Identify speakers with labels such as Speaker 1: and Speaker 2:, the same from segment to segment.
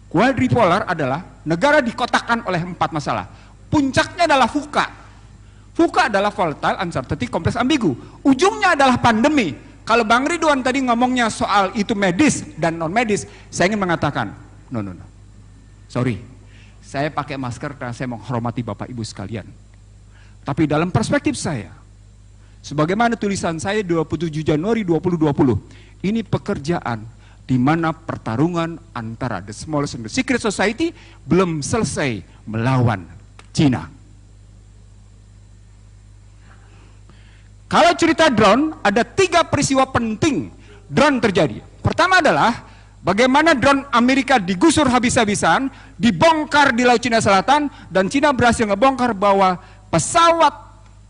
Speaker 1: Quadripolar adalah negara dikotakkan oleh 4 masalah. Puncaknya adalah VUCA. VUCA adalah volatile, uncertainty, kompleks, ambigu. Ujungnya adalah pandemi. Kalau Bang Ridwan tadi ngomongnya soal itu medis dan non medis, saya ingin mengatakan, no. Sorry, saya pakai masker karena saya menghormati Bapak Ibu sekalian. Tapi dalam perspektif saya, sebagaimana tulisan saya 27 Januari 2020, ini pekerjaan di mana pertarungan antara the smallest and the secret society belum selesai melawan Cina. Kalau cerita drone, ada 3 peristiwa penting drone terjadi. Pertama adalah bagaimana drone Amerika digusur habis-habisan, dibongkar di Laut Cina Selatan, dan Cina berhasil ngebongkar bahwa pesawat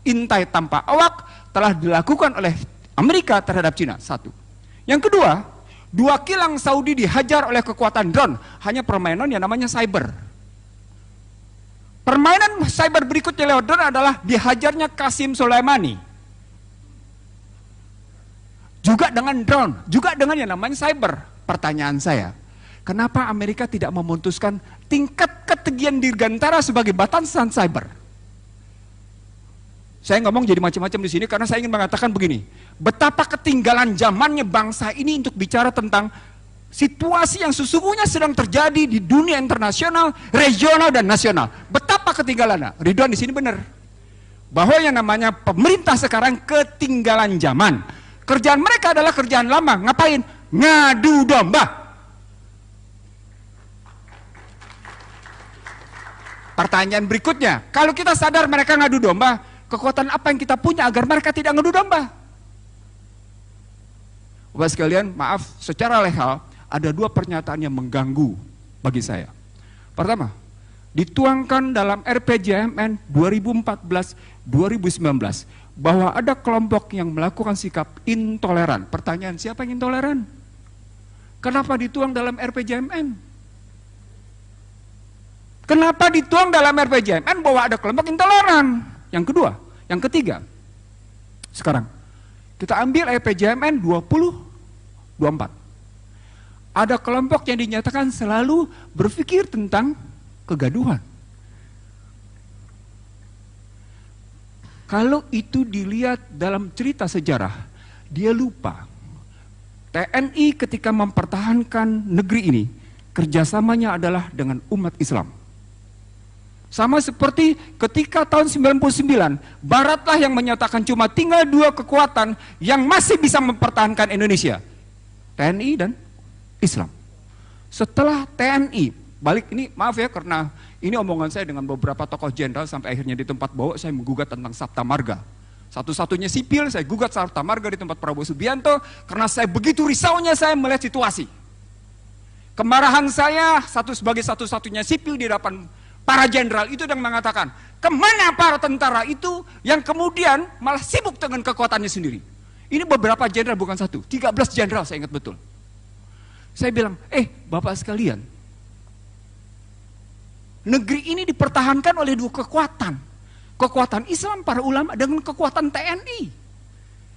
Speaker 1: intai tanpa awak telah dilakukan oleh Amerika terhadap Cina. 1. Yang kedua, 2 kilang Saudi dihajar oleh kekuatan drone, hanya permainan yang namanya cyber. Permainan cyber berikutnya lewat drone adalah dihajarnya Qasim Soleimani. Juga dengan drone, juga dengan yang namanya cyber. Pertanyaan saya, kenapa Amerika tidak memutuskan tingkat ketegian dirgantara sebagai batasan cyber? Saya ngomong jadi macam-macam di sini karena saya ingin mengatakan begini, betapa ketinggalan zamannya bangsa ini untuk bicara tentang situasi yang sesungguhnya sedang terjadi di dunia internasional, regional, dan nasional. Betapa ketinggalannya. Ridwan di sini benar. Bahwa yang namanya pemerintah sekarang ketinggalan zaman. Kerjaan mereka adalah kerjaan lama. Ngapain? Ngadu domba. Pertanyaan berikutnya, kalau kita sadar mereka ngadu domba, kekuatan apa yang kita punya agar mereka tidak ngadu domba? Bapak sekalian, maaf, secara legal ada 2 pernyataan yang mengganggu bagi saya. Pertama, dituangkan dalam RPJMN 2014-2019 bahwa ada kelompok yang melakukan sikap intoleran. Pertanyaan, siapa yang intoleran? Kenapa dituang dalam RPJMN? Kenapa dituang dalam RPJMN bahwa ada kelompok intoleran? Yang kedua, yang ketiga, sekarang kita ambil RPJMN 2024. Ada kelompok yang dinyatakan selalu berpikir tentang kegaduhan. Kalau itu dilihat dalam cerita sejarah, dia lupa. TNI ketika mempertahankan negeri ini, kerjasamanya adalah dengan umat Islam. Sama seperti ketika tahun 99, Baratlah yang menyatakan cuma tinggal 2 kekuatan yang masih bisa mempertahankan Indonesia. TNI dan Islam. Setelah TNI, balik ini maaf ya karena ini omongan saya dengan beberapa tokoh jenderal sampai akhirnya di tempat bawa saya menggugat tentang Sabta Marga. Satu-satunya sipil saya gugat Sabta Marga di tempat Prabowo Subianto karena saya begitu risaunya saya melihat situasi. Kemarahan saya sebagai satu-satunya sipil di hadapan para jenderal itu yang mengatakan, kemana para tentara itu yang kemudian malah sibuk dengan kekuatannya sendiri. Ini beberapa jenderal, bukan 1, 13 jenderal saya ingat betul. Saya bilang, Bapak sekalian, negeri ini dipertahankan oleh 2 kekuatan. Kekuatan Islam, para ulama, dengan kekuatan TNI.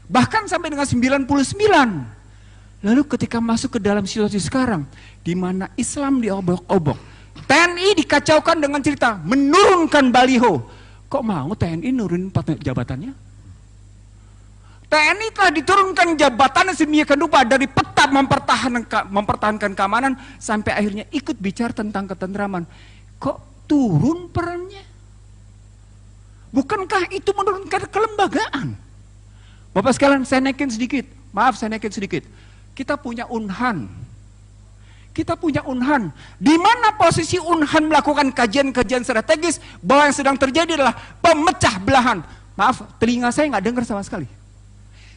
Speaker 1: Bahkan sampai dengan 99. Lalu ketika masuk ke dalam situasi sekarang, di mana Islam diobok-obok, TNI dikacaukan dengan cerita menurunkan baliho. Kok mau TNI nurunin jabatannya? TNI telah diturunkan jabatannya sedemikian rupa dari peta mempertahankan keamanan sampai akhirnya ikut bicara tentang ketentraman. Kok turun perannya? Bukankah itu menurunkan kelembagaan? Bapak sekalian, saya naikin sedikit. Maaf, saya naikin sedikit. Kita punya Unhan. Kita punya Unhan, di mana posisi Unhan melakukan kajian-kajian strategis bahwa yang sedang terjadi adalah pemecah belahan. Maaf, telinga saya nggak dengar sama sekali.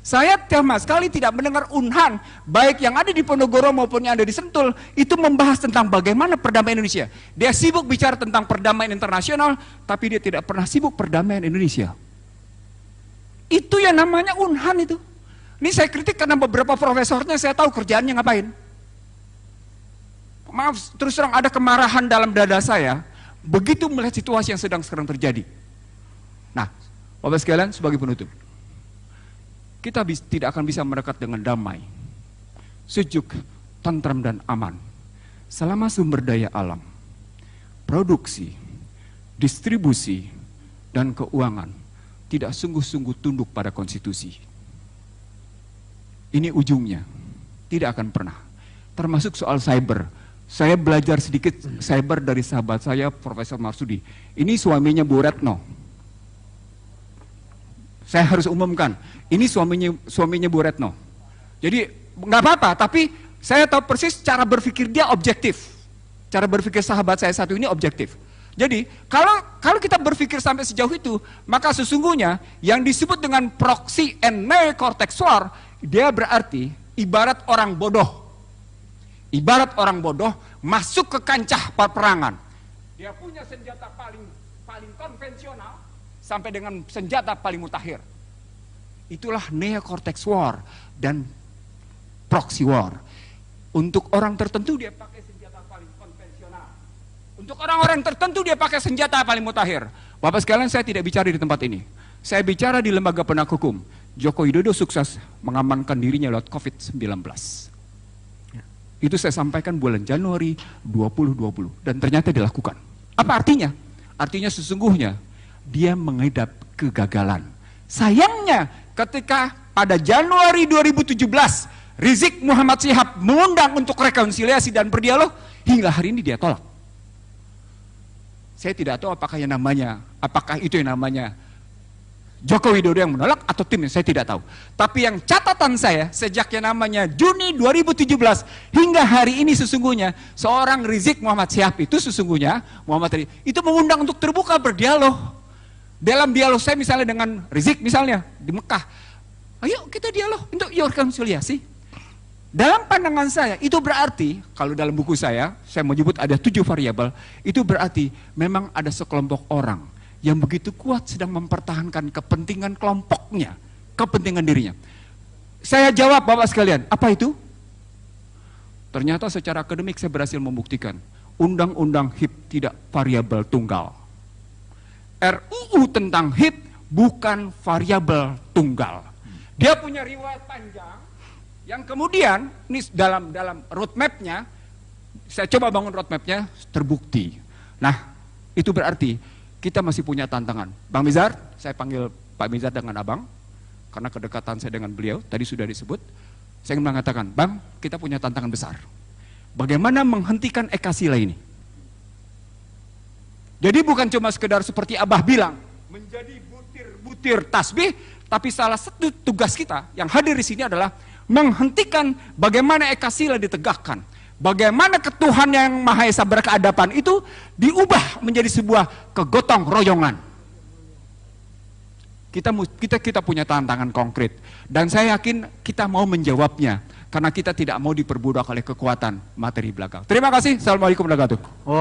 Speaker 1: Saya sama sekali tidak mendengar Unhan, baik yang ada di Ponorogo maupun yang ada di Sentul, itu membahas tentang bagaimana perdamaian Indonesia. Dia sibuk bicara tentang perdamaian internasional, tapi dia tidak pernah sibuk perdamaian Indonesia. Itu yang namanya Unhan itu. Ini saya kritik karena beberapa profesornya saya tahu kerjaannya ngapain. Maaf, terus terang ada kemarahan dalam dada saya begitu melihat situasi yang sedang sekarang terjadi. Nah, Bapak sekalian, sebagai penutup, kita tidak akan bisa mendekat dengan damai, sejuk, tentram, dan aman selama sumber daya alam, produksi, distribusi, dan keuangan tidak sungguh-sungguh tunduk pada konstitusi, ini ujungnya tidak akan pernah. Termasuk soal cyber. Saya belajar sedikit cyber dari sahabat saya, Profesor Marsudi. Ini suaminya Bu Retno. Saya harus umumkan, ini suaminya Bu Retno. Jadi nggak apa-apa, tapi saya tahu persis cara berpikir dia objektif. Cara berpikir sahabat saya satu ini objektif. Jadi kalau kita berpikir sampai sejauh itu, maka sesungguhnya yang disebut dengan proxy and neocortex war, dia berarti ibarat orang bodoh. Ibarat orang bodoh masuk ke kancah peperangan. Dia punya senjata paling konvensional sampai dengan senjata paling mutakhir. Itulah neocortex war dan proxy war. Untuk orang tertentu dia pakai senjata paling konvensional. Untuk orang-orang tertentu dia pakai senjata paling mutakhir. Bapak sekalian, saya tidak bicara di tempat ini. Saya bicara di lembaga penegak hukum. Joko Widodo sukses mengamankan dirinya lewat COVID-19. Itu saya sampaikan bulan Januari 2020 dan ternyata dilakukan. Apa artinya? Artinya sesungguhnya dia mengidap kegagalan. Sayangnya ketika pada Januari 2017 Rizik Muhammad Syihab mengundang untuk rekonsiliasi dan berdialog, hingga hari ini dia tolak. Saya tidak tahu apakah itu yang namanya Joko Widodo yang menolak atau timnya, saya tidak tahu. Tapi yang catatan saya, sejak yang namanya Juni 2017 hingga hari ini sesungguhnya, seorang Rizik Muhammad Syihab itu sesungguhnya, itu mengundang untuk terbuka berdialog. Dalam dialog saya misalnya dengan Rizik misalnya, di Mekah, ayo kita dialog untuk rekonsiliasi. Dalam pandangan saya, itu berarti, kalau dalam buku saya menyebut ada 7 variabel, itu berarti memang ada sekelompok orang yang begitu kuat sedang mempertahankan kepentingan kelompoknya, kepentingan dirinya. Saya jawab Bapak sekalian, apa itu? Ternyata secara akademik saya berhasil membuktikan, Undang-Undang HIP tidak variabel tunggal. RUU tentang HIP bukan variabel tunggal. Dia punya riwayat panjang, yang kemudian, ini dalam roadmap-nya, saya coba bangun roadmap-nya, terbukti. Nah, itu berarti kita masih punya tantangan. Bang Mizar, saya panggil Pak Mizar dengan abang, karena kedekatan saya dengan beliau, tadi sudah disebut. Saya ingin mengatakan, Bang, kita punya tantangan besar. Bagaimana menghentikan Ekasila ini? Jadi bukan cuma sekedar seperti Abah bilang, menjadi butir-butir tasbih, tapi salah satu tugas kita yang hadir di sini adalah menghentikan bagaimana Ekasila ditegakkan. Bagaimana ketuhanan yang Maha Esa berkeadapan itu diubah menjadi sebuah kegotong royongan. Kita punya tantangan konkret dan saya yakin kita mau menjawabnya karena kita tidak mau diperbudak oleh kekuatan materi belakang. Terima kasih. Assalamualaikum warahmatullahi wabarakatuh.